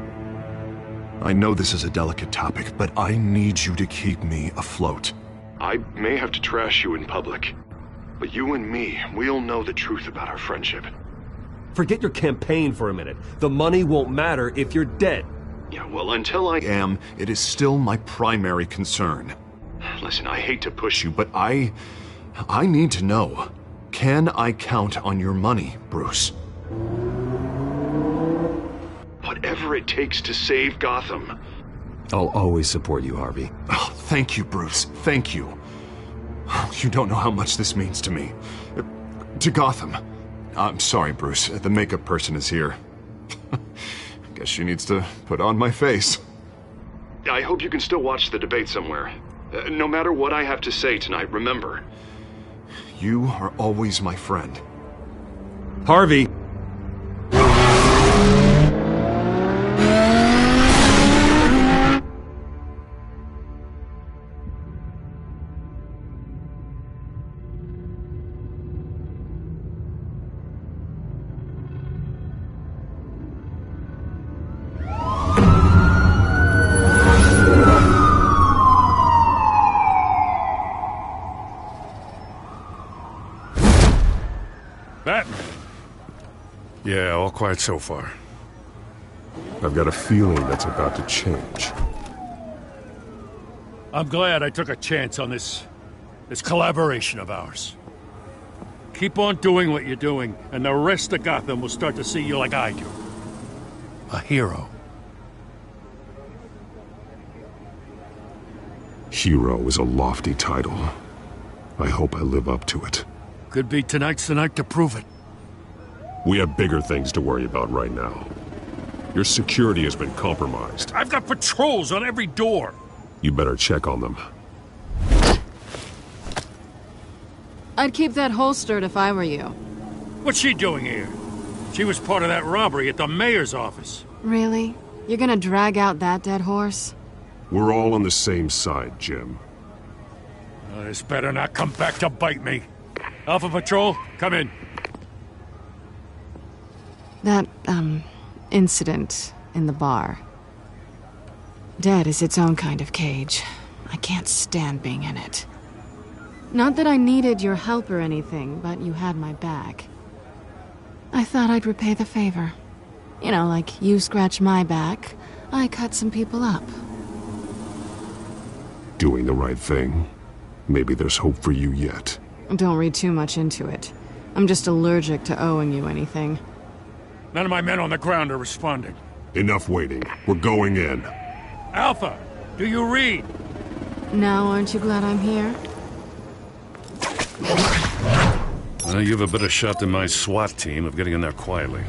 I know this is a delicate topic, but I need you to keep me afloat. I may have to trash you in public, but you and me, we'll know the truth about our friendship. Forget your campaign for a minute. The money won't matter if you're dead. Yeah, well, until I am, it is still my primary concern. Listen, I hate to push you, but I need to know. Can I count on your money, Bruce? Whatever it takes to save Gotham. I'll always support you, Harvey. Oh, thank you, Bruce. Thank you. You don't know how much this means to me. To Gotham. I'm sorry, Bruce. The makeup person is here. Guess she needs to put on my face. I hope you can still watch the debate somewhere. No matter what I have to say tonight, remember, you are always my friend. Harvey! Batman. Yeah, all quiet so far. I've got a feeling that's about to change. I'm glad I took a chance on this collaboration of ours. Keep on doing what you're doing, and the rest of Gotham will start to see you like I do. A hero. Hero is a lofty title. I hope I live up to it. Could be tonight's the night to prove it. We have bigger things to worry about right now. Your security has been compromised. I've got patrols on every door. You better check on them. I'd keep that holstered if I were you. What's she doing here? She was part of that robbery at the mayor's office. Really? You're gonna drag out that dead horse? We're all on the same side, Jim. This better not come back to bite me. Alpha Patrol, come in. That, incident in the bar. Dead is its own kind of cage. I can't stand being in it. Not that I needed your help or anything, but you had my back. I thought I'd repay the favor. You know, like you scratch my back, I cut some people up. Doing the right thing. Maybe there's hope for you yet. Don't read too much into it. I'm just allergic to owing you anything. None of my men on the ground are responding. Enough waiting. We're going in. Alpha, do you read? Now, aren't you glad I'm here? Well, you have a better shot than my SWAT team of getting in there quietly.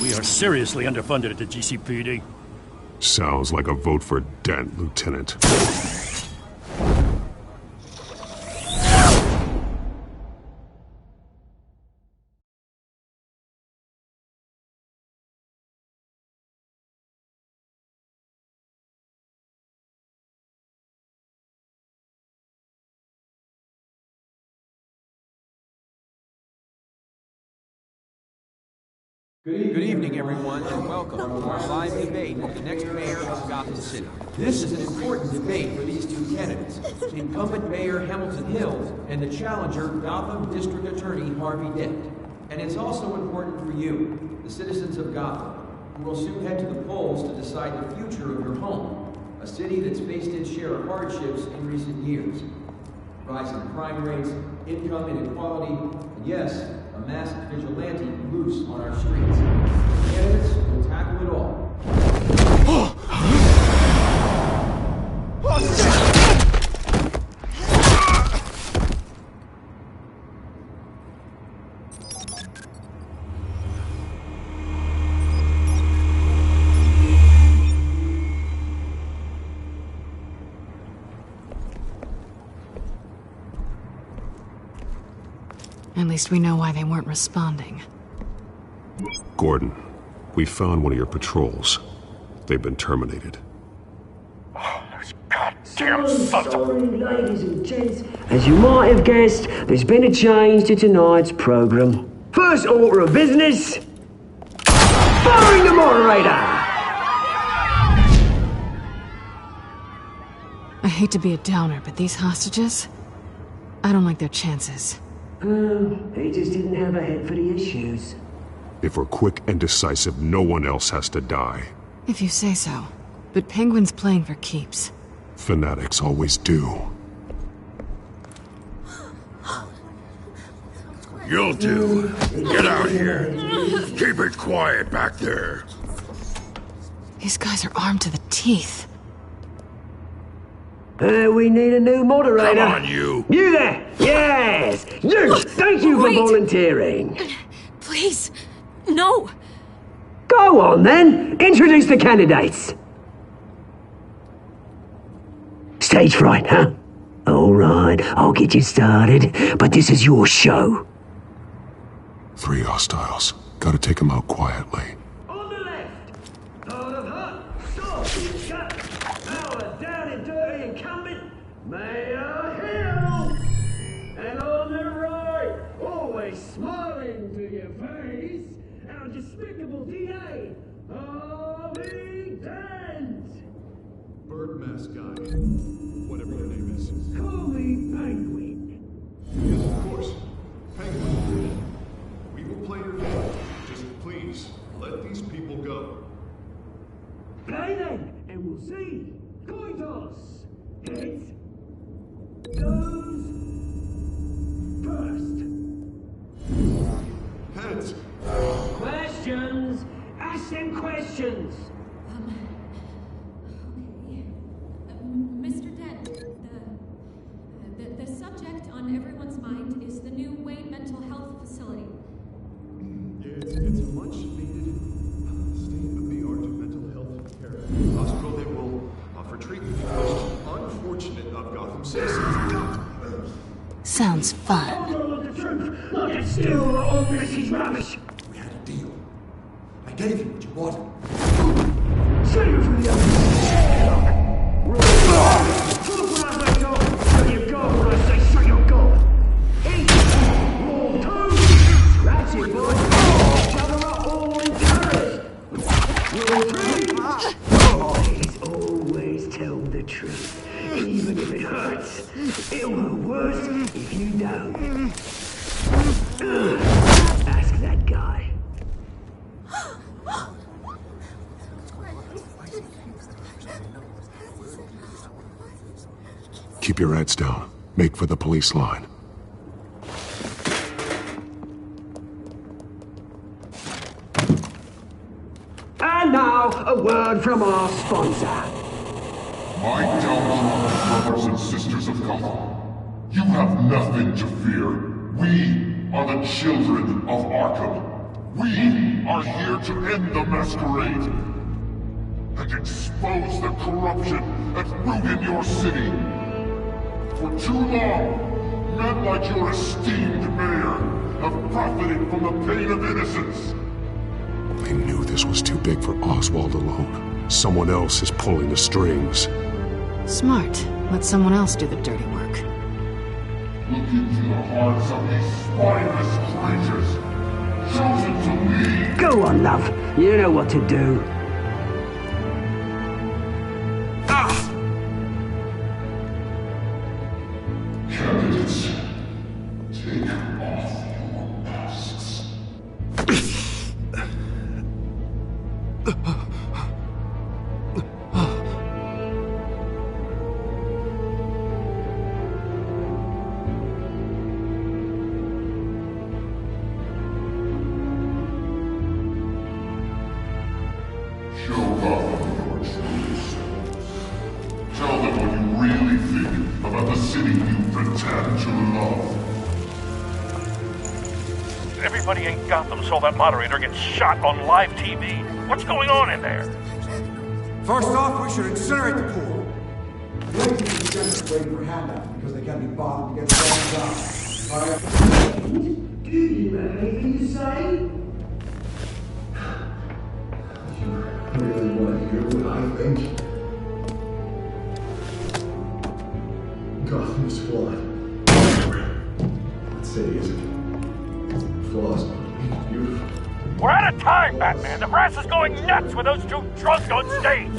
We are seriously underfunded at the GCPD. Sounds like a vote for Dent, Lieutenant. Good evening, everyone, and welcome to our live debate of the next mayor of Gotham City. This is an important debate for these two candidates, incumbent Mayor Hamilton Hill and the challenger, Gotham District Attorney Harvey Dent. And it's also important for you, the citizens of Gotham, who will soon head to the polls to decide the future of your home, a city that's faced its share of hardships in recent years. Rising crime rates, income inequality, and yes, a masked vigilante loose on our streets. Candidates will tackle it all. At least we know why they weren't responding. Gordon, we found one of your patrols. They've been terminated. Damn sorry, ladies and gents. As you might have guessed, there's been a change to tonight's program. First order of business, firing the moderator! I hate to be a downer, but these hostages, I don't like their chances. He just didn't have a head for the issues. If we're quick and decisive, no one else has to die. If you say so. But Penguin's playing for keeps. Fanatics always do. You'll do. Get out here. Keep it quiet back there. These guys are armed to the teeth. We need a new moderator. Come on, you. You there! Yes! You! Thank you for volunteering. Please, no. Go on, then. Introduce the candidates. Stage fright, huh? All right, I'll get you started, but this is your show. 3 hostiles. Gotta take them out quietly. On the left, out of hut, stop in the gut, our down and dirty incumbent, Mayor Hill. And on the right, always smiling to your face, our despicable DA, Harvey Dent. Bird mask guy. Whatever your name is. Call me Penguin. Yes, of course. Penguin. We will play your game. Just please, let these people go. Play then, and we'll see. Coin toss. Heads goes first. Heads. Questions. Ask them questions. Mr. Dent, the subject on everyone's mind is the new Wayne Mental Health Facility. It's a much needed state-of-the-art mental health care hospital that will offer treatment for the most unfortunate of Gotham citizens. Sounds fun. Follow the truth. Look at still all this is rubbish. We had a deal. I gave you what you wanted. Save it for the others. Talk when I say talk. Shut your gob when I say shut your gob. Eat. Roll two. Scratch it, boy. Each other up all in terrors. Roll three. Always, always tell the truth. Even if it hurts. It'll hurt worse if you don't. Ask that guy. Keep your heads down. Make for the police line. And now, a word from our sponsor. My downtrodden brothers and sisters of Gotham, you have nothing to fear. We are the children of Arkham. We are here to end the masquerade and expose the corruption that ruined your city. For too long, men like your esteemed mayor have profited from the pain of innocence. They knew this was too big for Oswald alone. Someone else is pulling the strings. Smart. Let someone else do the dirty work. Look into the hearts of these spineless creatures, chosen to lead. Go on, love. You know what to do. Candidates, take off your masks. Show Gotham your true selves. Tell them what you really think about the city you pretend to love. Everybody in Gotham saw that moderator get shot on live TV. What's going on in there? First off, we should incinerate the pool. The ladies and gents are waiting for handouts because they can't be bothered to get things done. Do you have anything to say? You really want to hear what I think? Gotham is flawed. Let's say it isn't. Flaws are beautiful. We're out of time, Batman! The brass is going nuts with those two drunks on stage!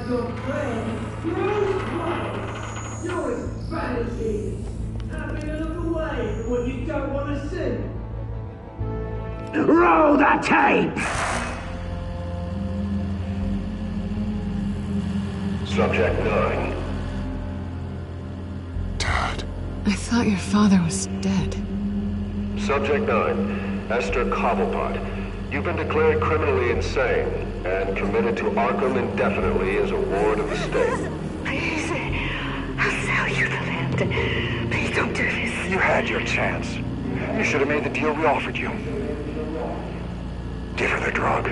Your friend, Bruce Wayne. You're as bad as he is. Having a look away from what you don't want to see. Roll the tape! Subject 9. I thought your father was dead. Subject 9. Esther Cobblepot. You've been declared criminally insane and committed to Arkham indefinitely as a ward of the state. Please, I'll sell you the land. Please don't do this. You had your chance. You should have made the deal we offered you. Give her the drug.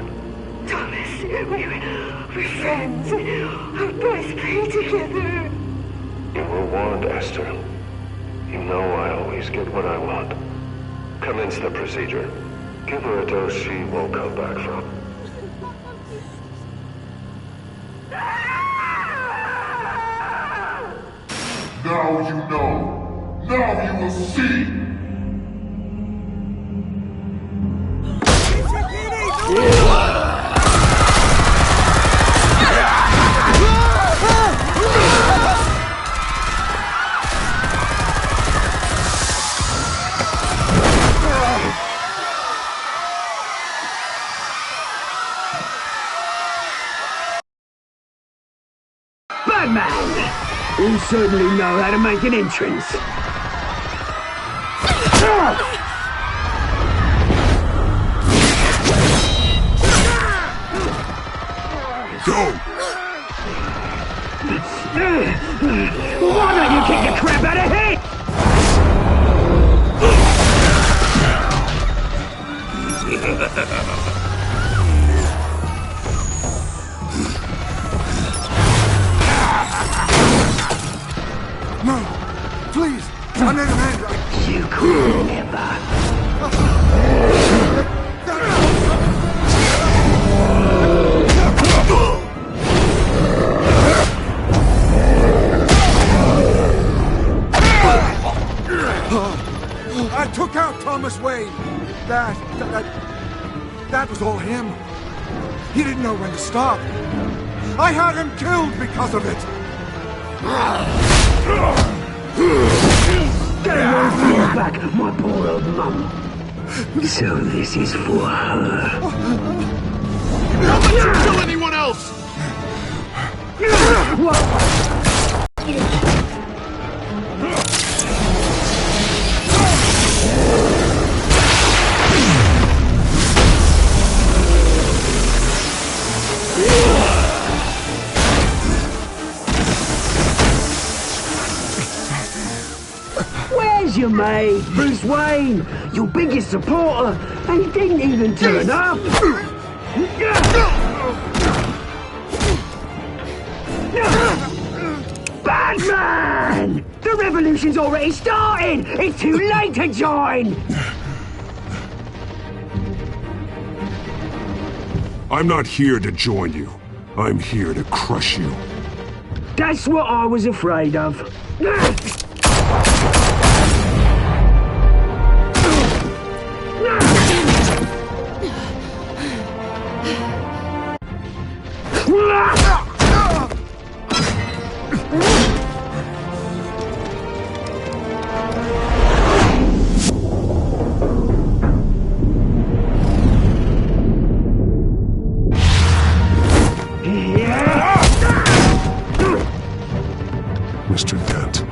Thomas, we're friends. Our boys play together. You were warned, Esther. You know I always get what I want. Commence the procedure. Give her a dose she won't come back from. Now you know. Now you will see. Batman! You certainly know how to make an entrance. Go! Why don't you kick the crap out of him? No! Please! I'm in hand! You could never. I took out Thomas Wayne. That was all him. He didn't know when to stop. I had him killed because of it. Get away from your back, my poor old mum. So this is for her. Don't let you kill anyone else! Where's your mate, Bruce Wayne? Your biggest supporter, and he didn't even turn up. Batman! The revolution's already started! It's too late to join! I'm not here to join you. I'm here to crush you. That's what I was afraid of. Mr. Dent.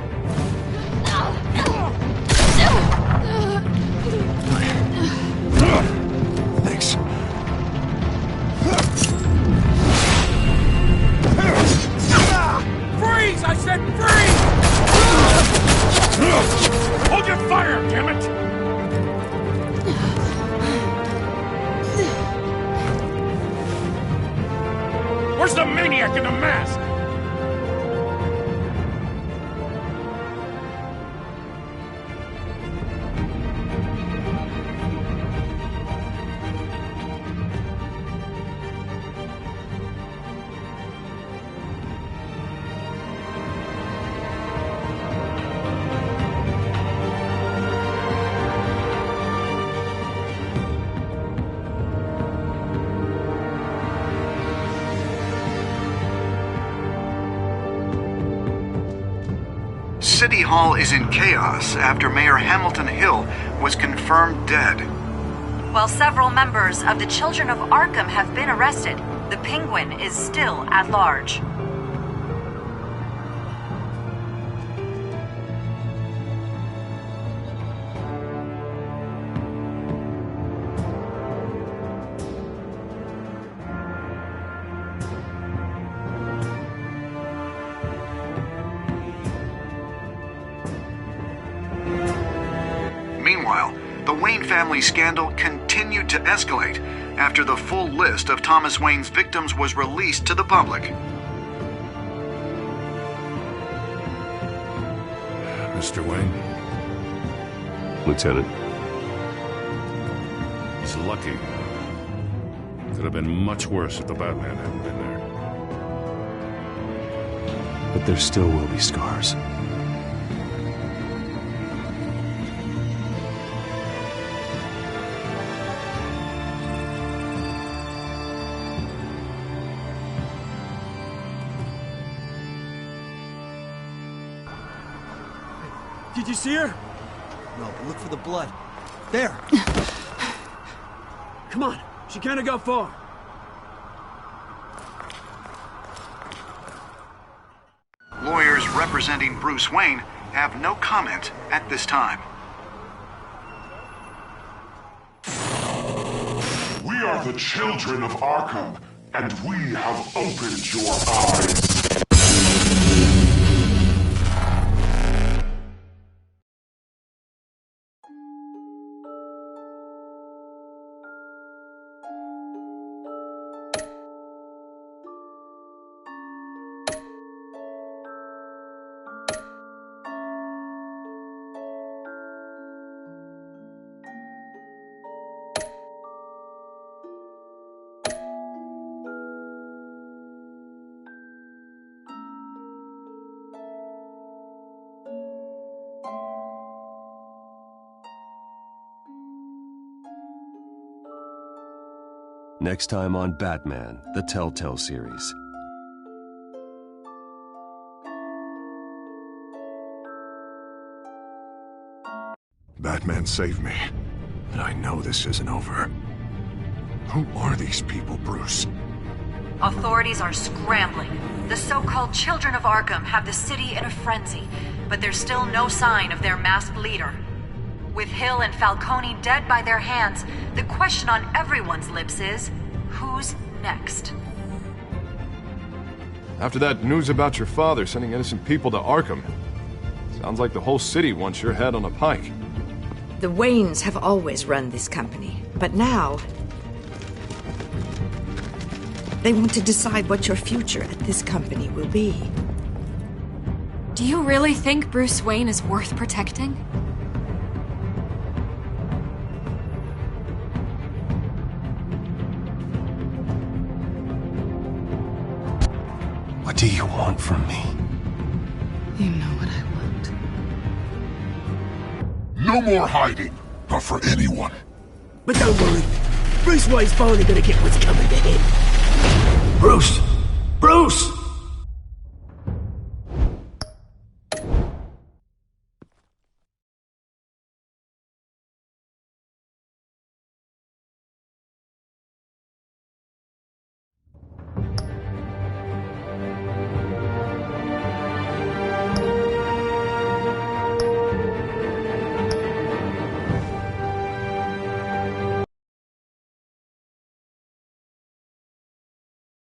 Thanks. Freeze! I said freeze! Where's the maniac in the mask? City Hall is in chaos after Mayor Hamilton Hill was confirmed dead. While several members of the Children of Arkham have been arrested, the Penguin is still at large. Meanwhile, the Wayne family scandal continued to escalate after the full list of Thomas Wayne's victims was released to the public. Mr. Wayne? Lieutenant. He's lucky. Could have been much worse if the Batman hadn't been there. But there still will be scars. Did you see her? No, but look for the blood. There. Come on. She can't have got far. Lawyers representing Bruce Wayne have no comment at this time. We are the children of Arkham, and we have opened your eyes. Next time on Batman, the Telltale series. Batman saved me, but I know this isn't over. Who are these people, Bruce? Authorities are scrambling. The so-called Children of Arkham have the city in a frenzy, but there's still no sign of their masked leader. With Hill and Falcone dead by their hands, the question on everyone's lips is, who's next? After that news about your father sending innocent people to Arkham, sounds like the whole city wants your head on a pike. The Waynes have always run this company, but now they want to decide what your future at this company will be. Do you really think Bruce Wayne is worth protecting? What do you want from me? You know what I want. No more hiding, not for anyone. But don't worry. Bruce Wayne's finally gonna get what's coming to him. Bruce! Bruce!